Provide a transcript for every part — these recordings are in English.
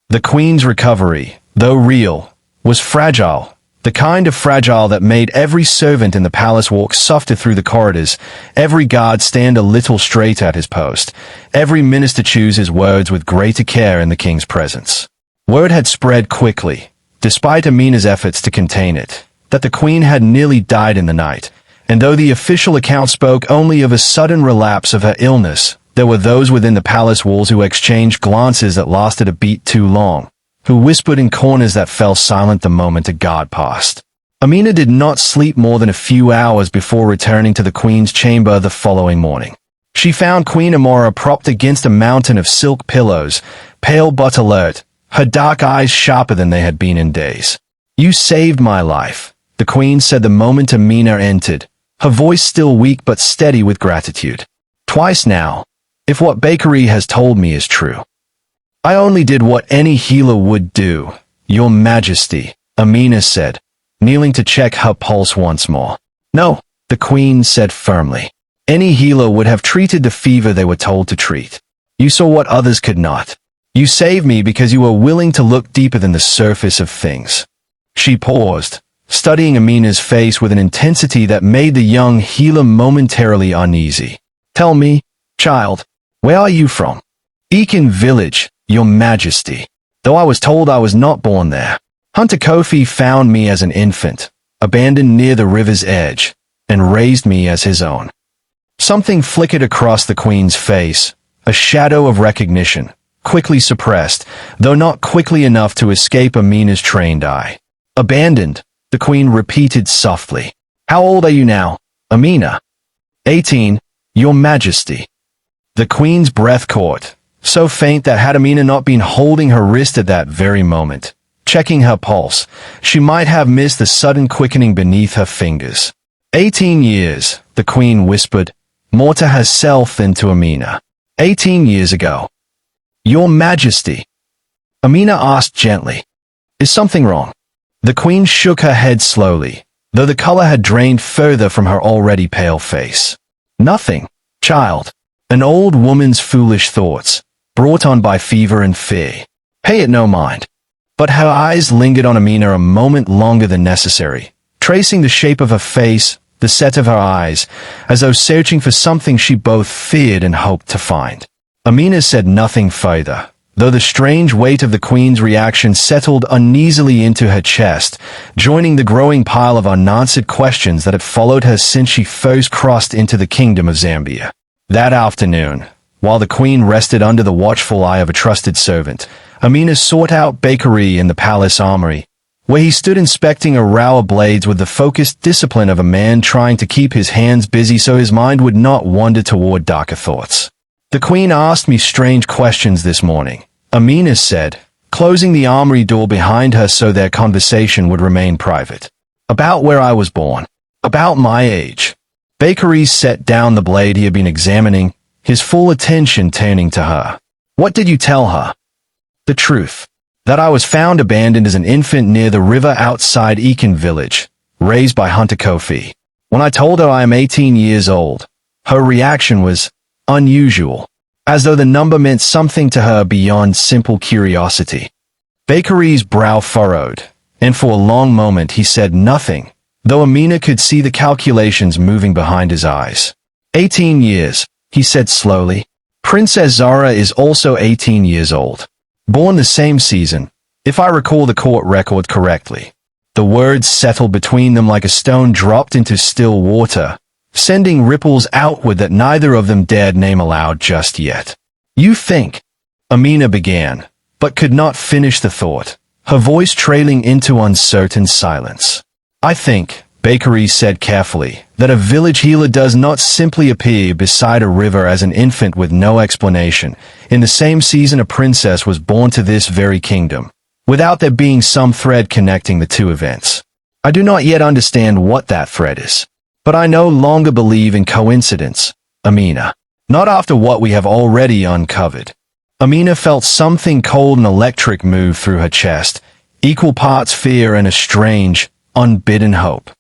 The queen's recovery, though real, was fragile. The kind of fragile that made every servant in the palace walk softer through the corridors, every guard stand a little straight at his post, every minister choose his words with greater care in the king's presence. Word had spread quickly, despite Amina's efforts to contain it, that the queen had nearly died in the night, and though the official account spoke only of a sudden relapse of her illness, there were those within the palace walls who exchanged glances that lasted a beat too long, who whispered in corners that fell silent the moment a guard passed. Amina did not sleep more than a few hours before returning to the queen's chamber the following morning. She found Queen Amora propped against a mountain of silk pillows, pale but alert, her dark eyes sharper than they had been in days. "You saved my life," the queen said the moment Amina entered, her voice still weak but steady with gratitude. "Twice now, if what Bakari has told me is true. I only did what any healer would do, Your Majesty," Amina said, kneeling to check her pulse once more. "No," the queen said firmly. "Any healer would have treated the fever they were told to treat. You saw what others could not. You saved me because you were willing to look deeper than the surface of things." She paused, studying Amina's face with an intensity that made the young healer momentarily uneasy. "Tell me, child, where are you from?" "Ekin Village, Your Majesty. Though I was told I was not born there. Hunter Kofi found me as an infant, abandoned near the river's edge, and raised me as his own." Something flickered across the queen's face, a shadow of recognition, quickly suppressed, though not quickly enough to escape Amina's trained eye. "Abandoned," the queen repeated softly. "How old are you now, Amina?" 18, Your Majesty." The queen's breath caught, so faint that had Amina not been holding her wrist at that very moment, checking her pulse, she might have missed the sudden quickening beneath her fingers. 18 years, the queen whispered, more to herself than to Amina. 18 years ago. "Your Majesty," Amina asked gently. "Is something wrong?" The queen shook her head slowly, though the color had drained further from her already pale face. "Nothing, child. An old woman's foolish thoughts, brought on by fever and fear. Pay it no mind." But her eyes lingered on Amina a moment longer than necessary, tracing the shape of her face, the set of her eyes, as though searching for something she both feared and hoped to find. Amina said nothing further, though the strange weight of the queen's reaction settled uneasily into her chest, joining the growing pile of unanswered questions that had followed her since she first crossed into the kingdom of Zambia. That afternoon, while the queen rested under the watchful eye of a trusted servant, Amina sought out Bakari in the palace armory, where he stood inspecting a row of blades with the focused discipline of a man trying to keep his hands busy so his mind would not wander toward darker thoughts. "The queen asked me strange questions this morning," Amina said, closing the armory door behind her so their conversation would remain private. "About where I was born. About my age." Bakari set down the blade he had been examining, his full attention turning to her. "What did you tell her?" "The truth. That I was found abandoned as an infant near the river outside Ekin Village, raised by Hunter Kofi. When I told her I am 18 years old, her reaction was unusual, as though the number meant something to her beyond simple curiosity." Bakari's brow furrowed, and for a long moment he said nothing, though Amina could see the calculations moving behind his eyes. 18 years, he said slowly. "Princess Zara is also 18 years old. Born the same season, if I recall the court record correctly." The words settled between them like a stone dropped into still water, sending ripples outward that neither of them dared name aloud just yet. "You think," Amina began, but could not finish the thought, her voice trailing into uncertain silence. "I think," Bakari said carefully, "that a village healer does not simply appear beside a river as an infant with no explanation. In the same season a princess was born to this very kingdom, without there being some thread connecting the two events. I do not yet understand what that thread is. But I no longer believe in coincidence, Amina. Not after what we have already uncovered." Amina felt something cold and electric move through her chest, equal parts fear and a strange, unbidden hope.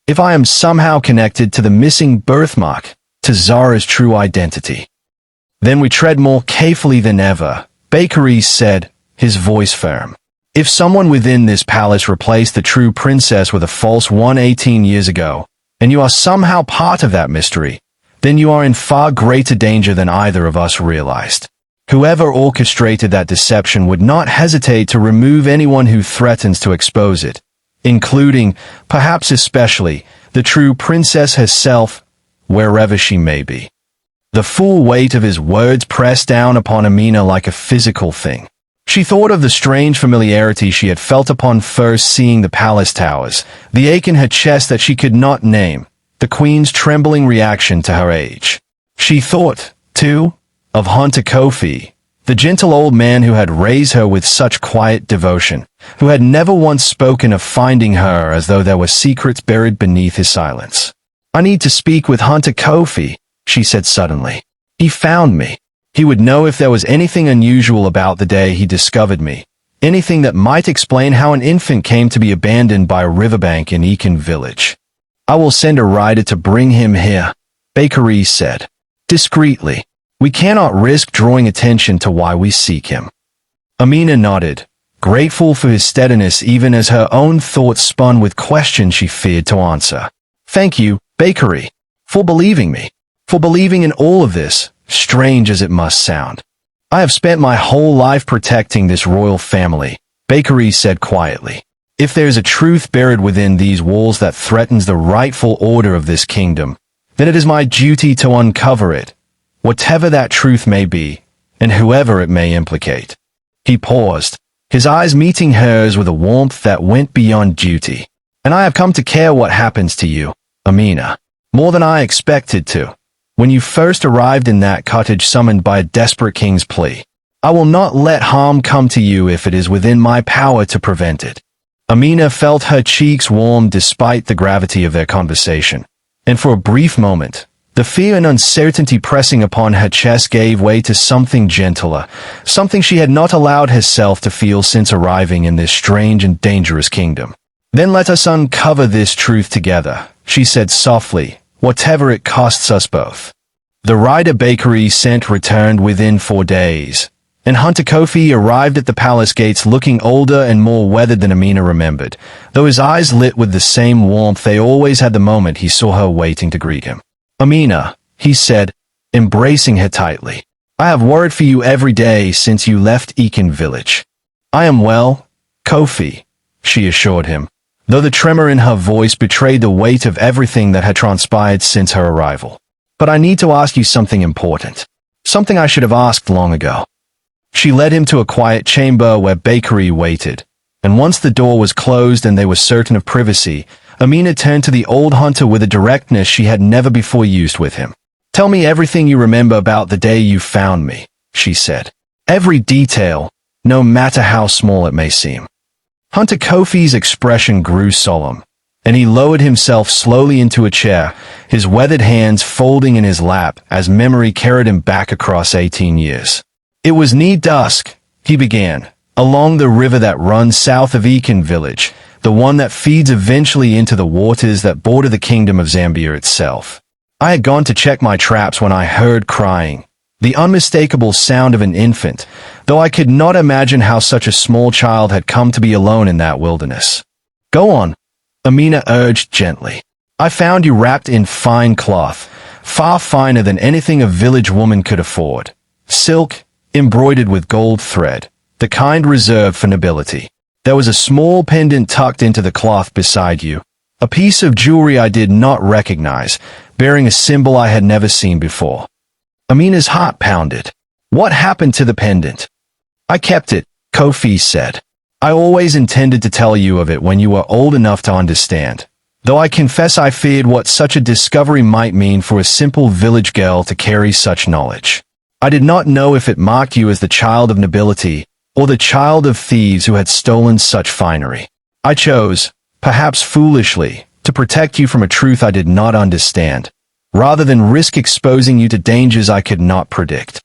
"If I am somehow connected to the missing birthmark, to Zara's true identity, then we tread more carefully than ever," Bakari said, his voice firm. If someone within this palace replaced the true princess with a false one 18 years ago, and you are somehow part of that mystery, then you are in far greater danger than either of us realized. Whoever orchestrated that deception would not hesitate to remove anyone who threatens to expose it, including, perhaps especially, the true princess herself, wherever she may be. The full weight of his words pressed down upon Amina like a physical thing. She thought of the strange familiarity she had felt upon first seeing the palace towers, the ache in her chest that she could not name, the queen's trembling reaction to her age. She thought, too, of Hunter Kofi, the gentle old man who had raised her with such quiet devotion, who had never once spoken of finding her as though there were secrets buried beneath his silence. "I need to speak with Hunter Kofi," she said suddenly. "He found me. He would know if there was anything unusual about the day he discovered me, anything that might explain how an infant came to be abandoned by a riverbank in Eakin village. I will send a rider to bring him here," Bakari said, discreetly. "We cannot risk drawing attention to why we seek him." Amina nodded, grateful for his steadiness even as her own thoughts spun with questions she feared to answer. "Thank you, Bakari, for believing me, for believing in all of this, strange as it must sound. I have spent my whole life protecting this royal family," Bakari said quietly. "If there is a truth buried within these walls that threatens the rightful order of this kingdom, then it is my duty to uncover it, whatever that truth may be, and whoever it may implicate." He paused, his eyes meeting hers with a warmth that went beyond duty. "And I have come to care what happens to you, Amina, more than I expected to. When you first arrived in that cottage summoned by a desperate king's plea, I will not let harm come to you if it is within my power to prevent it." Amina felt her cheeks warm despite the gravity of their conversation, and for a brief moment, the fear and uncertainty pressing upon her chest gave way to something gentler, something she had not allowed herself to feel since arriving in this strange and dangerous kingdom. "Then let us uncover this truth together," she said softly, "whatever it costs us both." The rider Bakari sent returned within 4 days, and Hunter Kofi arrived at the palace gates looking older and more weathered than Amina remembered, though his eyes lit with the same warmth they always had the moment he saw her waiting to greet him. "Amina," he said, embracing her tightly, "I have worried for you every day since you left Eakin village." "I am well, Kofi," she assured him, though the tremor in her voice betrayed the weight of everything that had transpired since her arrival. "But I need to ask you something important, something I should have asked long ago." She led him to a quiet chamber where Bakari waited, and once the door was closed and they were certain of privacy, Amina turned to the old hunter with a directness she had never before used with him. "Tell me everything you remember about the day you found me," she said. "Every detail, no matter how small it may seem." Hunter Kofi's expression grew solemn, and he lowered himself slowly into a chair, his weathered hands folding in his lap as memory carried him back across 18 years. "It was near dusk," he began, "along the river that runs south of Eakin village, the one that feeds eventually into the waters that border the kingdom of Zambia itself. I had gone to check my traps when I heard crying, the unmistakable sound of an infant, though I could not imagine how such a small child had come to be alone in that wilderness." "Go on," Amina urged gently. "I found you wrapped in fine cloth, far finer than anything a village woman could afford. Silk, embroidered with gold thread, the kind reserved for nobility. There was a small pendant tucked into the cloth beside you, a piece of jewelry I did not recognize, bearing a symbol I had never seen before." Amina's heart pounded. "What happened to the pendant?" "I kept it," Kofi said. "I always intended to tell you of it when you were old enough to understand, though I confess I feared what such a discovery might mean for a simple village girl to carry such knowledge. I did not know if it marked you as the child of nobility or the child of thieves who had stolen such finery. I chose, perhaps foolishly, to protect you from a truth I did not understand, rather than risk exposing you to dangers I could not predict."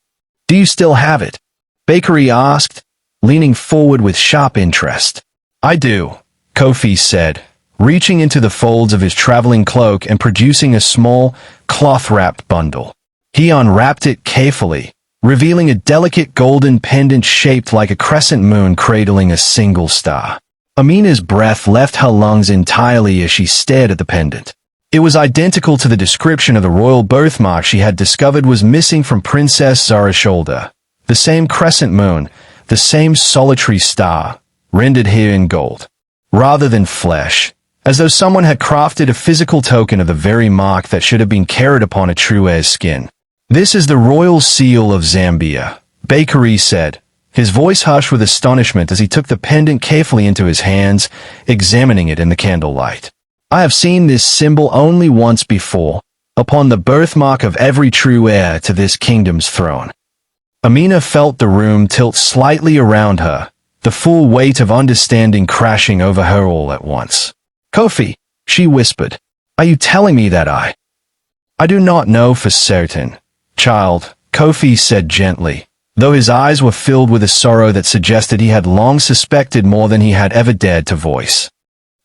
"Do you still have it?" Bakari asked, leaning forward with sharp interest. "I do," Kofi said, reaching into the folds of his traveling cloak and producing a small, cloth-wrapped bundle. He unwrapped it carefully, revealing a delicate golden pendant shaped like a crescent moon cradling a single star. Amina's breath left her lungs entirely as she stared at the pendant. It was identical to the description of the royal birthmark she had discovered was missing from Princess Zara's shoulder. The same crescent moon, the same solitary star, rendered here in gold, rather than flesh, as though someone had crafted a physical token of the very mark that should have been carried upon a true heir's skin. "This is the royal seal of Zambia," Bakary said, his voice hushed with astonishment as he took the pendant carefully into his hands, examining it in the candlelight. "I have seen this symbol only once before, upon the birthmark of every true heir to this kingdom's throne." Amina felt the room tilt slightly around her, the full weight of understanding crashing over her all at once. "Kofi," she whispered, "are you telling me that I do not know for certain, child," Kofi said gently, though his eyes were filled with a sorrow that suggested he had long suspected more than he had ever dared to voice.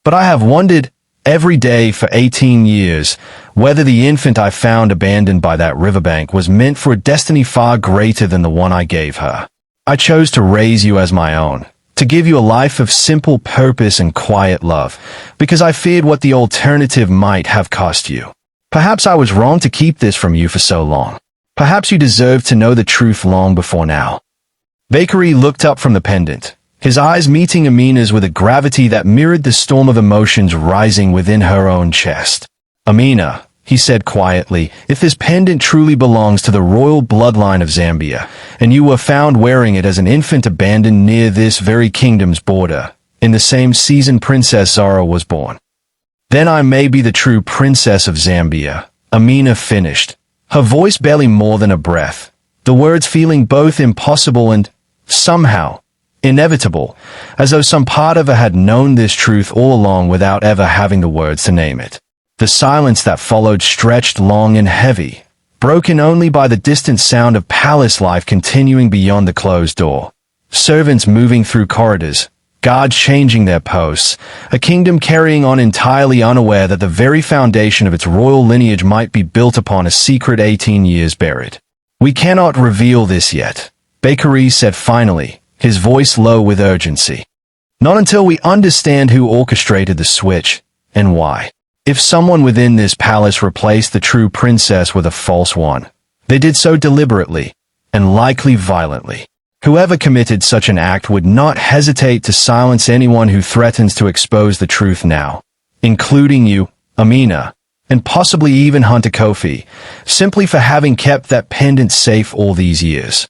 "But I have wondered every day for 18 years whether the infant I found abandoned by that riverbank was meant for a destiny far greater than the one I gave her. I chose to raise you as my own, to give you a life of simple purpose and quiet love, because I feared what the alternative might have cost you. Perhaps I was wrong to keep this from you for so long. Perhaps you deserved to know the truth long before now." Bakary looked up from the pendant, his eyes meeting Amina's with a gravity that mirrored the storm of emotions rising within her own chest. "Amina," he said quietly, "if this pendant truly belongs to the royal bloodline of Zambia, and you were found wearing it as an infant abandoned near this very kingdom's border, in the same season Princess Zara was born, then I may be the true princess of Zambia," Amina finished, her voice barely more than a breath, the words feeling both impossible and, somehow, inevitable, as though some part of her had known this truth all along without ever having the words to name it. The silence that followed stretched long and heavy, broken only by the distant sound of palace life continuing beyond the closed door. Servants moving through corridors, guards changing their posts, a kingdom carrying on entirely unaware that the very foundation of its royal lineage might be built upon a secret 18 years buried. "We cannot reveal this yet," Bakary said finally, his voice low with urgency. "Not until we understand who orchestrated the switch, and why. If someone within this palace replaced the true princess with a false one, they did so deliberately, and likely violently. Whoever committed such an act would not hesitate to silence anyone who threatens to expose the truth now, including you, Amina, and possibly even Hunter Kofi, simply for having kept that pendant safe all these years."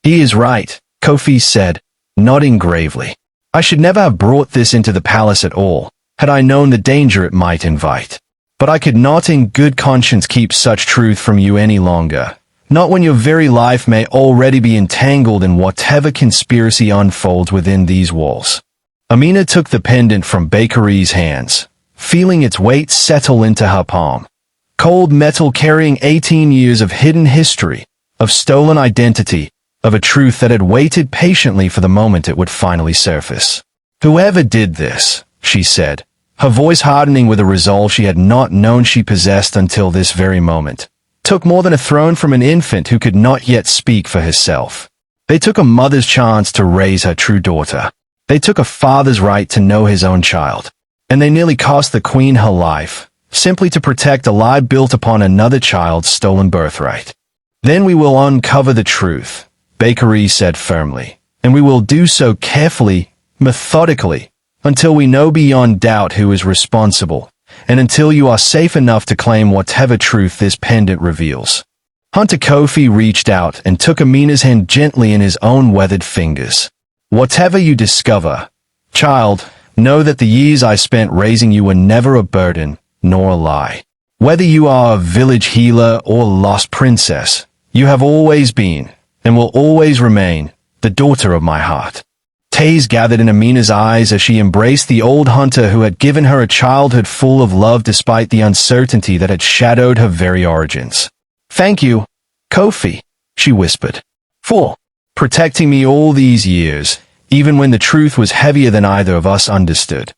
"He is right," Kofi said, nodding gravely. "I should never have brought this into the palace at all, had I known the danger it might invite. But I could not in good conscience keep such truth from you any longer. Not when your very life may already be entangled in whatever conspiracy unfolds within these walls." Amina took the pendant from Bakary's hands, feeling its weight settle into her palm. Cold metal carrying 18 years of hidden history, of stolen identity, of a truth that had waited patiently for the moment it would finally surface. "Whoever did this," she said, her voice hardening with a resolve she had not known she possessed until this very moment, "took more than a throne from an infant who could not yet speak for herself. They took a mother's chance to raise her true daughter. They took a father's right to know his own child. And they nearly cost the queen her life, simply to protect a lie built upon another child's stolen birthright. Then we will uncover the truth," Bakary said firmly, "and we will do so carefully, methodically, until we know beyond doubt who is responsible, and until you are safe enough to claim whatever truth this pendant reveals." Hunter Kofi reached out and took Amina's hand gently in his own weathered fingers. "Whatever you discover, child, know that the years I spent raising you were never a burden, nor a lie. Whether you are a village healer or lost princess, you have always been, and will always remain, the daughter of my heart." Tears gathered in Amina's eyes as she embraced the old hunter who had given her a childhood full of love despite the uncertainty that had shadowed her very origins. "Thank you, Kofi," she whispered, "for protecting me all these years, even when the truth was heavier than either of us understood."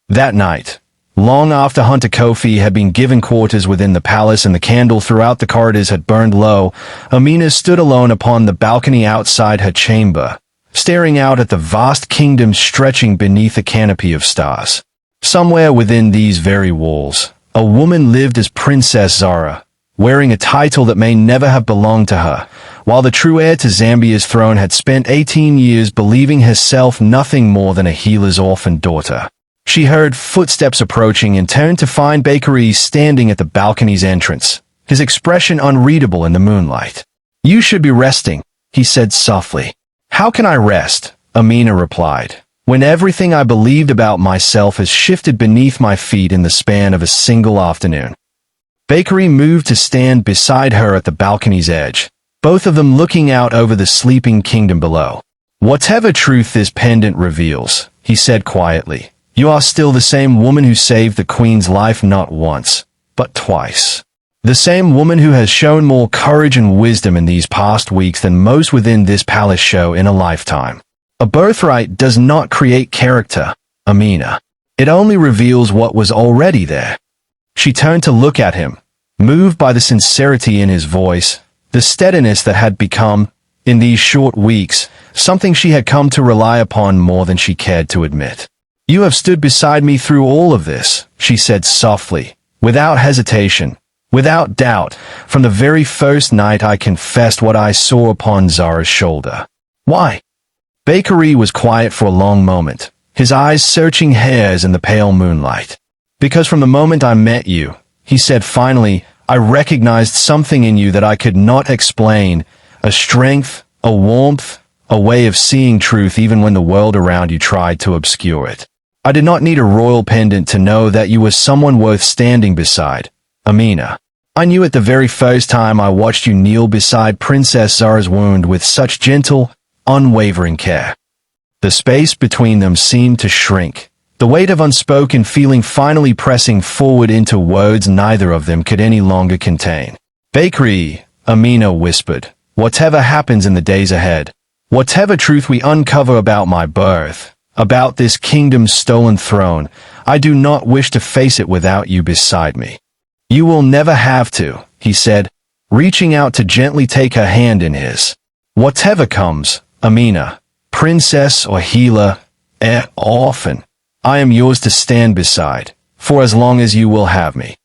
That night, Long after Hunter Kofi had been given quarters within the palace and the candle throughout the corridors had burned low, Amina stood alone upon the balcony outside her chamber, staring out at the vast kingdom stretching beneath a canopy of stars. Somewhere within these very walls, a woman lived as Princess Zara, wearing a title that may never have belonged to her, while the true heir to Zambia's throne had spent 18 years believing herself nothing more than a healer's orphan daughter. She heard footsteps approaching and turned to find Bakary standing at the balcony's entrance, his expression unreadable in the moonlight. "You should be resting," he said softly. "How can I rest?" Amina replied, "when everything I believed about myself has shifted beneath my feet in the span of a single afternoon." Bakary moved to stand beside her at the balcony's edge, both of them looking out over the sleeping kingdom below. "Whatever truth this pendant reveals," he said quietly, "you are still the same woman who saved the queen's life not once, but twice. The same woman who has shown more courage and wisdom in these past weeks than most within this palace show in a lifetime. A birthright does not create character, Amina. It only reveals what was already there." She turned to look at him, moved by the sincerity in his voice, the steadiness that had become, in these short weeks, something she had come to rely upon more than she cared to admit. "You have stood beside me through all of this," she said softly, without hesitation, without doubt. "From the very first night I confessed what I saw upon Zara's shoulder." "Why?" Bakary was quiet for a long moment, his eyes searching hers in the pale moonlight. "Because from the moment I met you," he said finally, "I recognized something in you that I could not explain, a strength, a warmth, a way of seeing truth even when the world around you tried to obscure it. I did not need a royal pendant to know that you were someone worth standing beside, Amina. I knew it the very first time I watched you kneel beside Princess Zara's wound with such gentle, unwavering care." The space between them seemed to shrink, the weight of unspoken feeling finally pressing forward into words neither of them could any longer contain. "Bakary," Amina whispered, "whatever happens in the days ahead, whatever truth we uncover about my birth, about this kingdom's stolen throne, I do not wish to face it without you beside me." "You will never have to," he said, reaching out to gently take her hand in his. "Whatever comes, Amina, princess or healer, orphan, I am yours to stand beside, for as long as you will have me."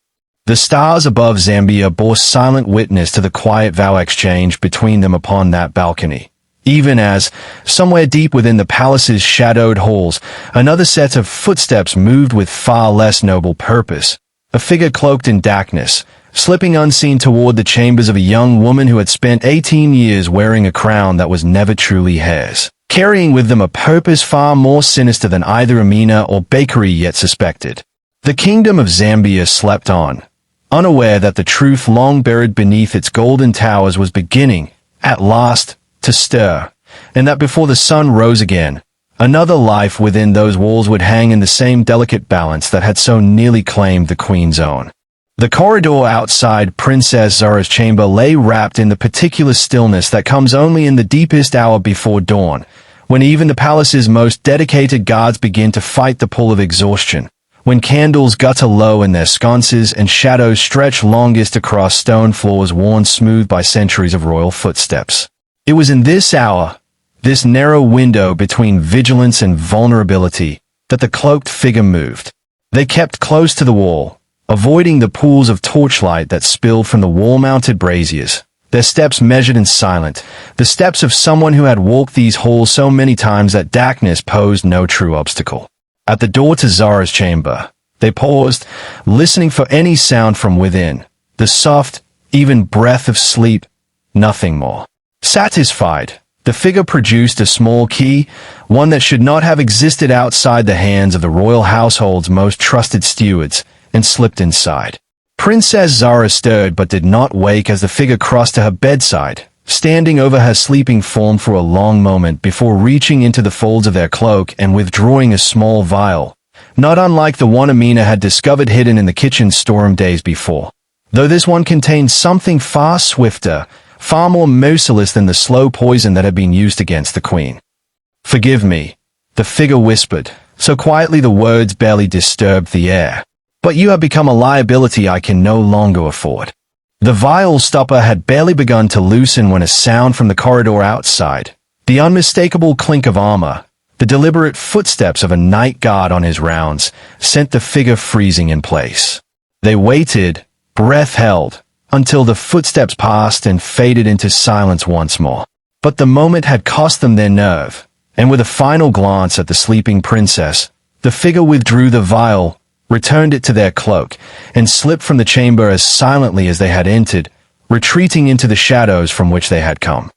The stars above Zambia bore silent witness to the quiet vow exchange between them upon that balcony, even as, somewhere deep within the palace's shadowed halls, another set of footsteps moved with far less noble purpose, a figure cloaked in darkness, slipping unseen toward the chambers of a young woman who had spent 18 years wearing a crown that was never truly hers, carrying with them a purpose far more sinister than either Amina or Bakary yet suspected. The kingdom of Zambia slept on, unaware that the truth long buried beneath its golden towers was beginning, at last, to stir, and that before the sun rose again, another life within those walls would hang in the same delicate balance that had so nearly claimed the queen's own. The corridor outside Princess Zara's chamber lay wrapped in the particular stillness that comes only in the deepest hour before dawn, when even the palace's most dedicated guards begin to fight the pull of exhaustion, when candles gutter low in their sconces and shadows stretch longest across stone floors worn smooth by centuries of royal footsteps. It was in this hour, this narrow window between vigilance and vulnerability, that the cloaked figure moved. They kept close to the wall, avoiding the pools of torchlight that spilled from the wall-mounted braziers, their steps measured and silent, the steps of someone who had walked these halls so many times that darkness posed no true obstacle. At the door to Zara's chamber, they paused, listening for any sound from within, the soft, even breath of sleep, nothing more. Satisfied, the figure produced a small key, one that should not have existed outside the hands of the royal household's most trusted stewards, and slipped inside. Princess Zara stirred but did not wake as the figure crossed to her bedside, standing over her sleeping form for a long moment before reaching into the folds of their cloak and withdrawing a small vial, not unlike the one Amina had discovered hidden in the kitchen storeroom days before, though this one contained something far swifter, far more merciless than the slow poison that had been used against the queen. "Forgive me," the figure whispered, so quietly the words barely disturbed the air. But you have become a liability I can no longer afford. The vial stopper had barely begun to loosen when a sound from the corridor outside, the unmistakable clink of armor, the deliberate footsteps of a night guard on his rounds, sent the figure freezing in place. They waited, breath held, until the footsteps passed and faded into silence once more. But the moment had cost them their nerve, and with a final glance at the sleeping princess, the figure withdrew the vial, returned it to their cloak, and slipped from the chamber as silently as they had entered, retreating into the shadows from which they had come.